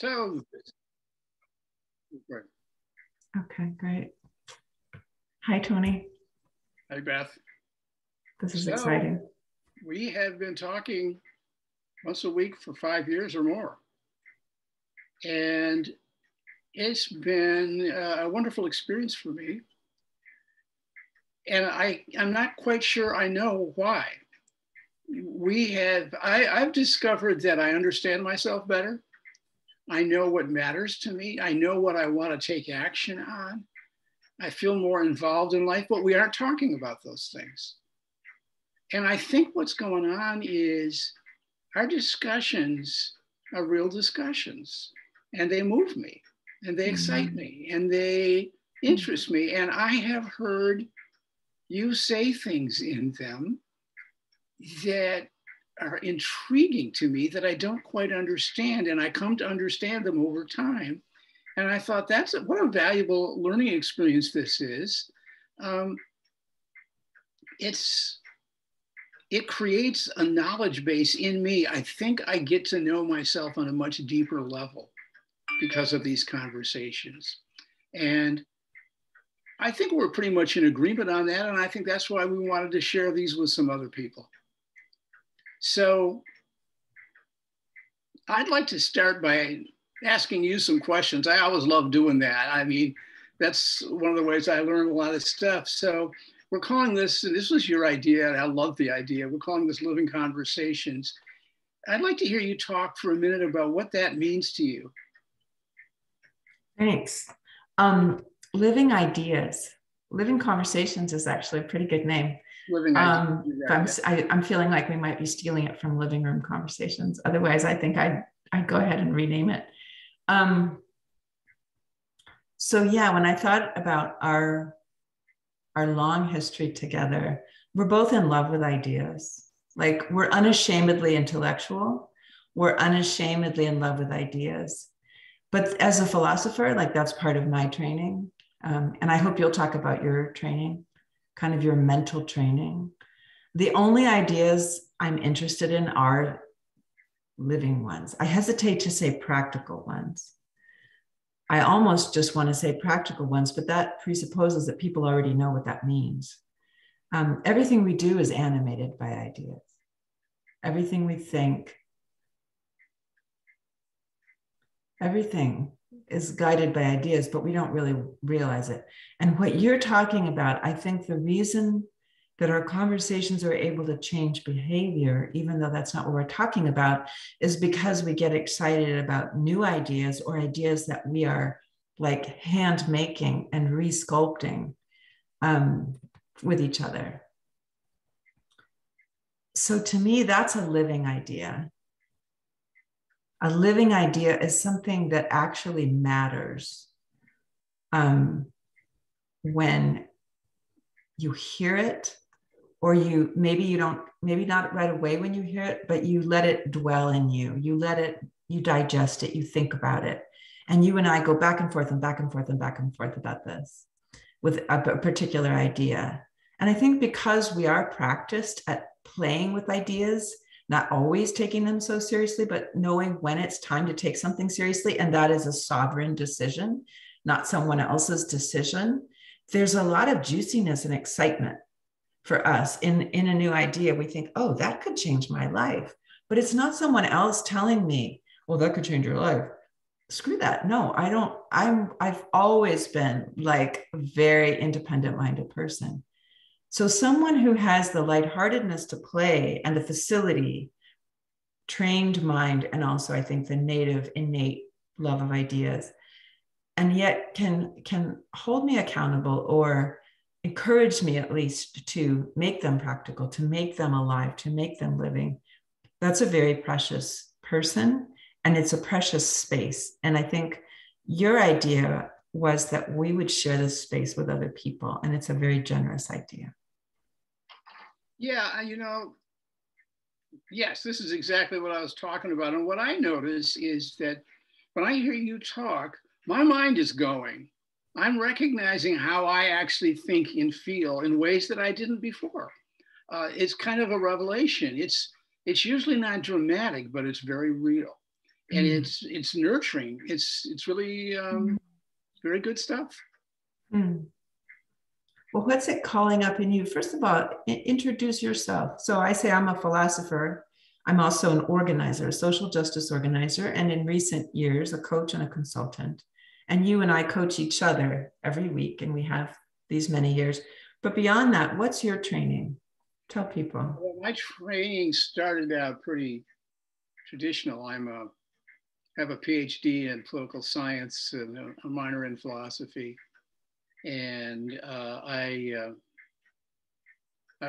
So, Okay, great. Hi, Tony. Hi, Beth. This is exciting. We have been talking once a week for 5 years or more. And it's been a wonderful experience for me. And I'm not quite sure I know why. I've discovered that I understand myself better. I know what matters to me. I know what I want to take action on. I feel more involved in life, but we aren't talking about those things. And I think what's going on is our discussions are real discussions, and they move me, and they excite me, and they interest me. And I have heard you say things in them that are intriguing to me that I don't quite understand, and I come to understand them over time. And I thought, what a valuable learning experience this is. It creates a knowledge base in me. I think I get to know myself on a much deeper level because of these conversations. And I think we're pretty much in agreement on that. And I think that's why we wanted to share these with some other people. So I'd like to start by asking you some questions. I always love doing that. I mean, that's one of the ways I learn a lot of stuff. So we're calling this was your idea, and I love the idea. We're calling this Living Conversations. I'd like to hear you talk for a minute about what that means to you. Thanks. Living Ideas. Living Conversations is actually a pretty good name. Living Ideas. I'm feeling like we might be stealing it from Living Room Conversations. Otherwise, I think I'd go ahead and rename it. So yeah, when I thought about our long history together, we're both in love with ideas. Like, we're unashamedly intellectual. We're unashamedly in love with ideas. But as a philosopher, like, that's part of my training. And I hope you'll talk about your training, kind of your mental training. The only ideas I'm interested in are living ones. I hesitate to say practical ones. I almost just want to say practical ones, but that presupposes that people already know what that means. Everything we do is animated by ideas. Everything we think, everything is guided by ideas, but we don't really realize it. And what you're talking about, I think the reason that our conversations are able to change behavior, even though that's not what we're talking about, is because we get excited about new ideas or ideas that we are like hand making and resculpting with each other. So to me, that's a living idea. A living idea is something that actually matters when you hear it, or maybe not right away when you hear it, but you let it dwell in you. You digest it, you think about it. And you and I go back and forth and back and forth and back and forth about this with a particular idea. And I think because we are practiced at playing with ideas, not always taking them so seriously, but knowing when it's time to take something seriously, and that is a sovereign decision, not someone else's decision, there's a lot of juiciness and excitement for us in a new idea. We think, oh, that could change my life. But it's not someone else telling me, well, that could change your life. Screw that. No, I don't. I've always been like a very independent-minded person. So someone who has the lightheartedness to play and the facility, trained mind, and also I think the innate love of ideas, and yet can hold me accountable or encourage me at least to make them practical, to make them alive, to make them living. That's a very precious person, and it's a precious space. And I think your idea was that we would share this space with other people, and it's a very generous idea. Yeah, yes, this is exactly what I was talking about. And what I notice is that when I hear you talk, my mind is going. I'm recognizing how I actually think and feel in ways that I didn't before. It's kind of a revelation. It's usually not dramatic, but it's very real. and it's nurturing. It's really very good stuff. Mm. Well, what's it calling up in you? First of all, introduce yourself. So I say I'm a philosopher. I'm also an organizer, a social justice organizer, and in recent years, a coach and a consultant. And you and I coach each other every week, and we have these many years. But beyond that, what's your training? Tell people. Well, my training started out pretty traditional. Have a PhD in political science and a minor in philosophy, and I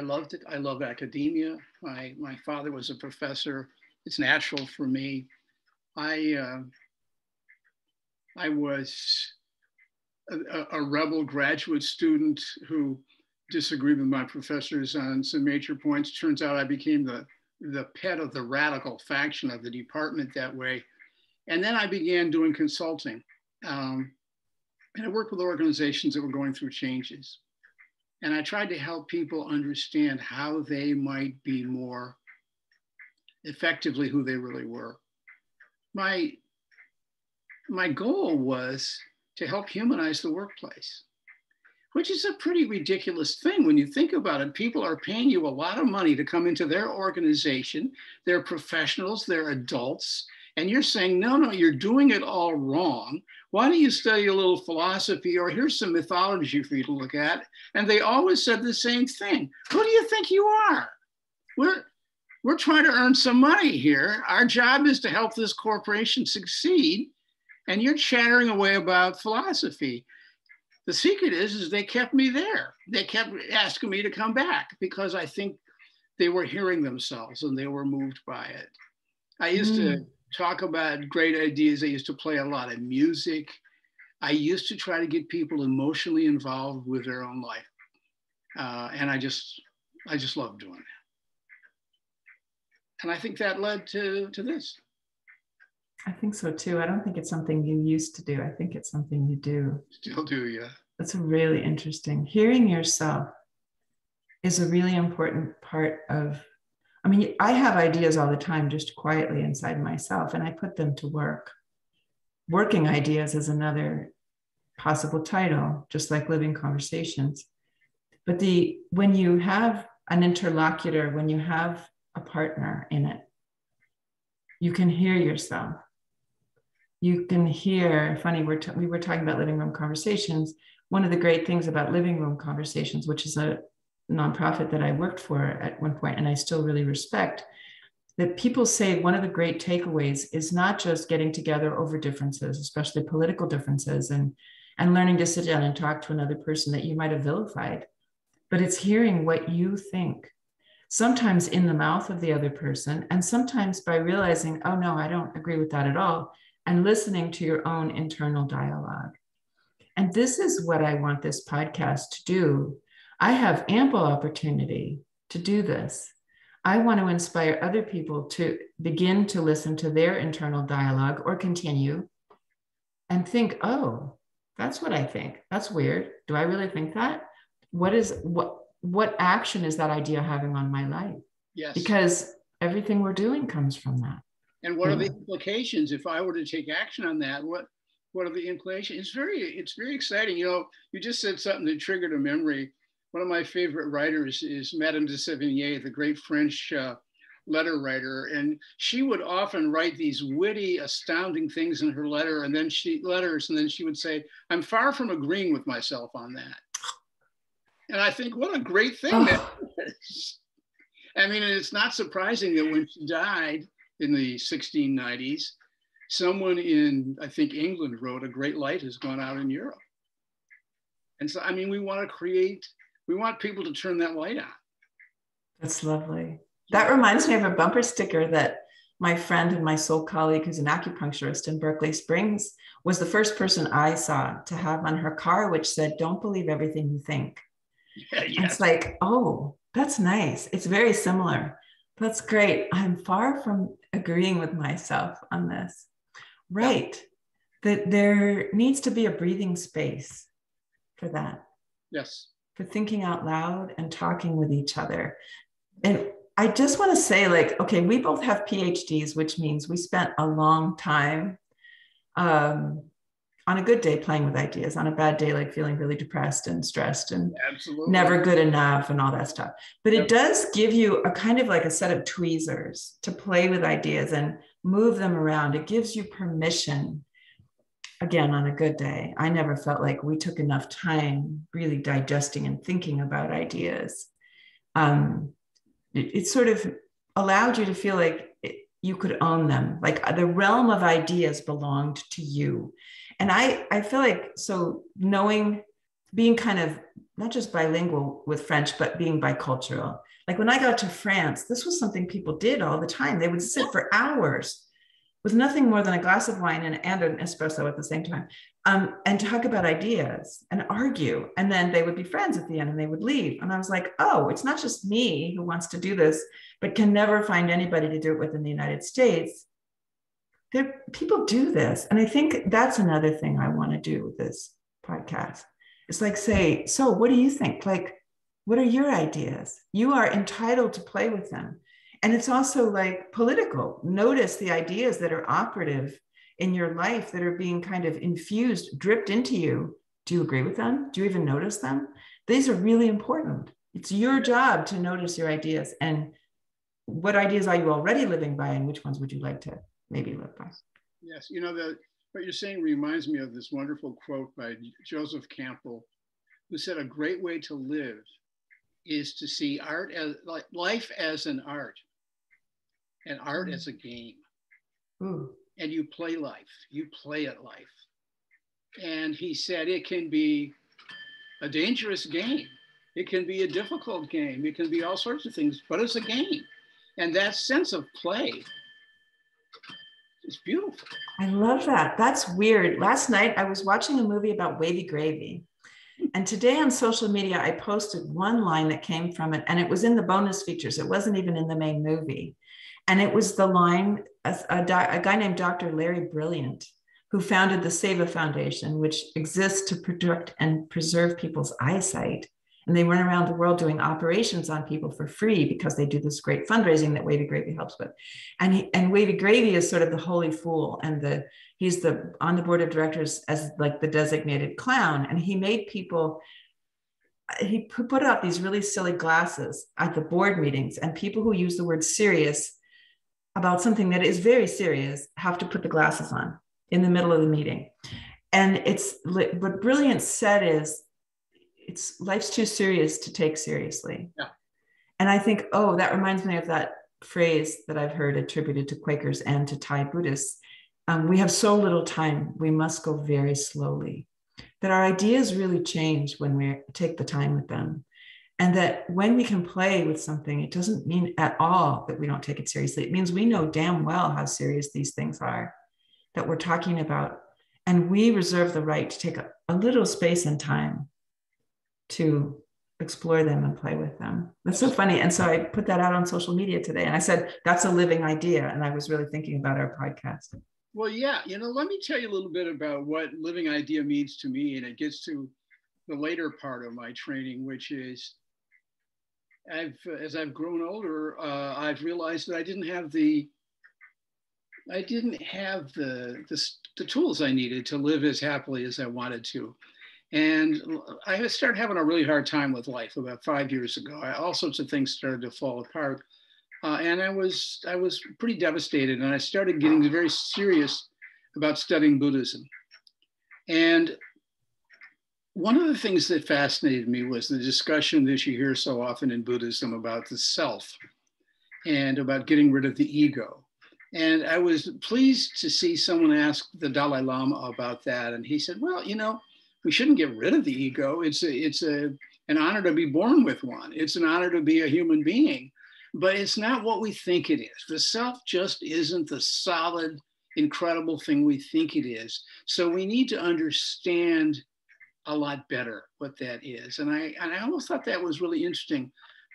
loved it. I love academia. My father was a professor. It's natural for me. I was a rebel graduate student who disagreed with my professors on some major points. Turns out I became the pet of the radical faction of the department that way. And then I began doing consulting. And I worked with organizations that were going through changes. And I tried to help people understand how they might be more effectively who they really were. My goal was to help humanize the workplace, which is a pretty ridiculous thing when you think about it. People are paying you a lot of money to come into their organization. They're professionals, they're adults, and you're saying, no, you're doing it all wrong. Why don't you study a little philosophy, or here's some mythology for you to look at? And they always said the same thing. Who do you think you are? We're trying to earn some money here. Our job is to help this corporation succeed, and you're chattering away about philosophy. The secret is they kept me there. They kept asking me to come back because I think they were hearing themselves and they were moved by it. I used to talk about great ideas. I used to play a lot of music. I used to try to get people emotionally involved with their own life. And I just love doing that. And I think that led to this. I think so too. I don't think it's something you used to do. I think it's something you do. Still do, yeah. That's really interesting. Hearing yourself is a really important part of, I mean, I have ideas all the time, just quietly inside myself, and I put them to work. Working ideas is another possible title, just like living conversations. But when you have an interlocutor, when you have a partner in it, you can hear yourself. You can hear, funny, we were talking about living room conversations. One of the great things about living room conversations, which is a nonprofit that I worked for at one point, and I still really respect, that people say one of the great takeaways is not just getting together over differences, especially political differences, and learning to sit down and talk to another person that you might have vilified, but it's hearing what you think, sometimes in the mouth of the other person, and sometimes by realizing, oh no, I don't agree with that at all, and listening to your own internal dialogue. And this is what I want this podcast to do. I have ample opportunity to do this. I want to inspire other people to begin to listen to their internal dialogue or continue and think, oh, that's what I think. That's weird. Do I really think that? What action is that idea having on my life? Yes. Because everything we're doing comes from that. And what are the implications if I were to take action on that? What are the implications? It's very exciting. You know, you just said something that triggered a memory. One of my favorite writers is Madame de Sévigné, the great French letter writer. And she would often write these witty, astounding things in her letters. And then she would say, I'm far from agreeing with myself on that. And I think, what a great thing that is. I mean, and it's not surprising that when she died in the 1690s, someone in, I think, England wrote, a great light has gone out in Europe. And so, I mean, we want people to turn that light on. That's lovely. That reminds me of a bumper sticker that my friend and my soul colleague, who's an acupuncturist in Berkeley Springs, was the first person I saw to have on her car, which said, don't believe everything you think. Yeah, yes. It's like, oh, that's nice. It's very similar. That's great. I'm far from agreeing with myself on this. Right. Yeah. That there needs to be a breathing space for that. Yes. For thinking out loud and talking with each other. And I just want to say, like, okay, we both have PhDs, which means we spent a long time um, on a good day playing with ideas, on a bad day, like feeling really depressed and stressed and Absolutely. never good enough and all that stuff. But it Yep. does give you a kind of like a set of tweezers to play with ideas and move them around. It gives you permission. Again, on a good day, I never felt like we took enough time really digesting and thinking about ideas. Um, it sort of allowed you to feel like you could own them, like the realm of ideas belonged to you. And I feel like, so knowing, being kind of not just bilingual with French, but being bicultural. Like when I got to France, this was something people did all the time. They would sit for hours with nothing more than a glass of wine and an espresso at the same time, and talk about ideas and argue. And then they would be friends at the end and they would leave. And I was like, oh, it's not just me who wants to do this, but can never find anybody to do it with in the United States. People do this. And I think that's another thing I want to do with this podcast. It's like, say, so what do you think? Like, what are your ideas? You are entitled to play with them. And it's also like political. Notice the ideas that are operative in your life that are being kind of infused, dripped into you. Do you agree with them? Do you even notice them? These are really important. It's your job to notice your ideas. And what ideas are you already living by, and which ones would you like to maybe live by? Yes, what you're saying reminds me of this wonderful quote by Joseph Campbell, who said, "A great way to live is to see art as like life as an art, and art as a game. Ooh. And you play life, you play at life." And he said it can be a dangerous game, it can be a difficult game, it can be all sorts of things, but it's a game. And that sense of play is beautiful. I love that. That's weird. Last night I was watching a movie about wavy gravy. And today on social media, I posted one line that came from it, and it was in the bonus features. It wasn't even in the main movie. And it was the line, a guy named Dr. Larry Brilliant, who founded the SEVA Foundation, which exists to protect and preserve people's eyesight. And they run around the world doing operations on people for free because they do this great fundraising that Wavy Gravy helps with. And Wavy Gravy is sort of the holy fool, and he's on the board of directors as like the designated clown. And he made people, he put out these really silly glasses at the board meetings, and people who use the word serious about something that is very serious have to put the glasses on in the middle of the meeting. And what Brilliant said is, life's too serious to take seriously. Yeah. And I think, oh, that reminds me of that phrase that I've heard attributed to Quakers and to Thai Buddhists. We have so little time, we must go very slowly. That our ideas really change when we take the time with them. And that when we can play with something, it doesn't mean at all that we don't take it seriously. It means we know damn well how serious these things are that we're talking about. And we reserve the right to take a little space and time to explore them and play with them. That's so funny. And so I put that out on social media today, and I said, that's a living idea. And I was really thinking about our podcast. Well, yeah, let me tell you a little bit about what living idea means to me. And it gets to the later part of my training, which is as I've grown older, I've realized that I didn't have the tools I needed to live as happily as I wanted to. And I started having a really hard time with life about 5 years ago. All sorts of things started to fall apart. And I was pretty devastated. And I started getting very serious about studying Buddhism. And one of the things that fascinated me was the discussion that you hear so often in Buddhism about the self and about getting rid of the ego. And I was pleased to see someone ask the Dalai Lama about that. And he said, well, we shouldn't get rid of the ego. It's an honor to be born with one. It's an honor to be a human being, but it's not what we think it is. The self just isn't the solid, incredible thing we think it is. So we need to understand a lot better what that is. And I almost thought that was really interesting.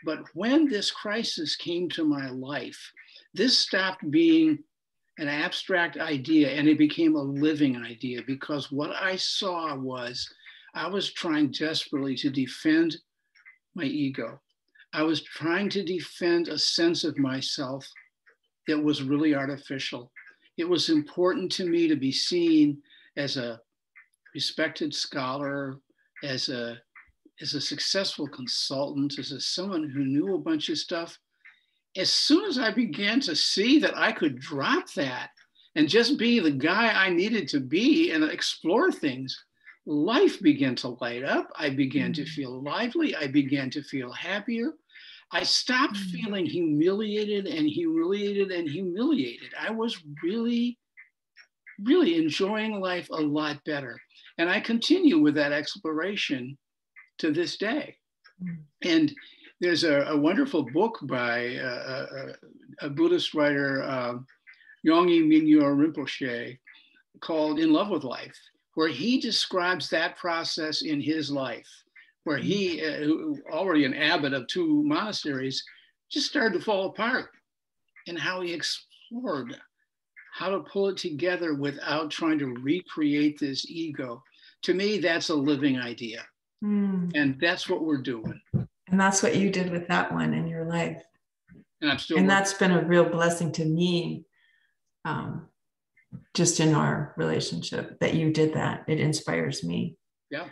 But when this crisis came to my life, this stopped being an abstract idea and it became a living idea, because what I saw was I was trying desperately to defend my ego. I was trying to defend a sense of myself that was really artificial. It was important to me to be seen as a respected scholar, as a successful consultant, as someone who knew a bunch of stuff. As soon as I began to see that I could drop that and just be the guy I needed to be and explore things, life began to light up. I began to feel lively. I began to feel happier. I stopped feeling humiliated and humiliated and humiliated. I was really, really enjoying life a lot better. And I continue with that exploration to this day. And there's a wonderful book by a Buddhist writer, Yongey Mingyur Rinpoche, called In Love with Life, where he describes that process in his life, where he, already an abbot of 2 monasteries, just started to fall apart, and how he explored how to pull it together without trying to recreate this ego. To me, that's a living idea. And that's what we're doing. And that's what you did with that one in your life. And I'm still and that's been a real blessing to me, just in our relationship, that you did that. It inspires me. Yeah.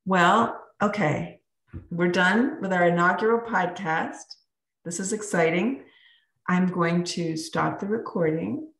Well, okay. We're done with our inaugural podcast. This is exciting. I'm going to stop the recording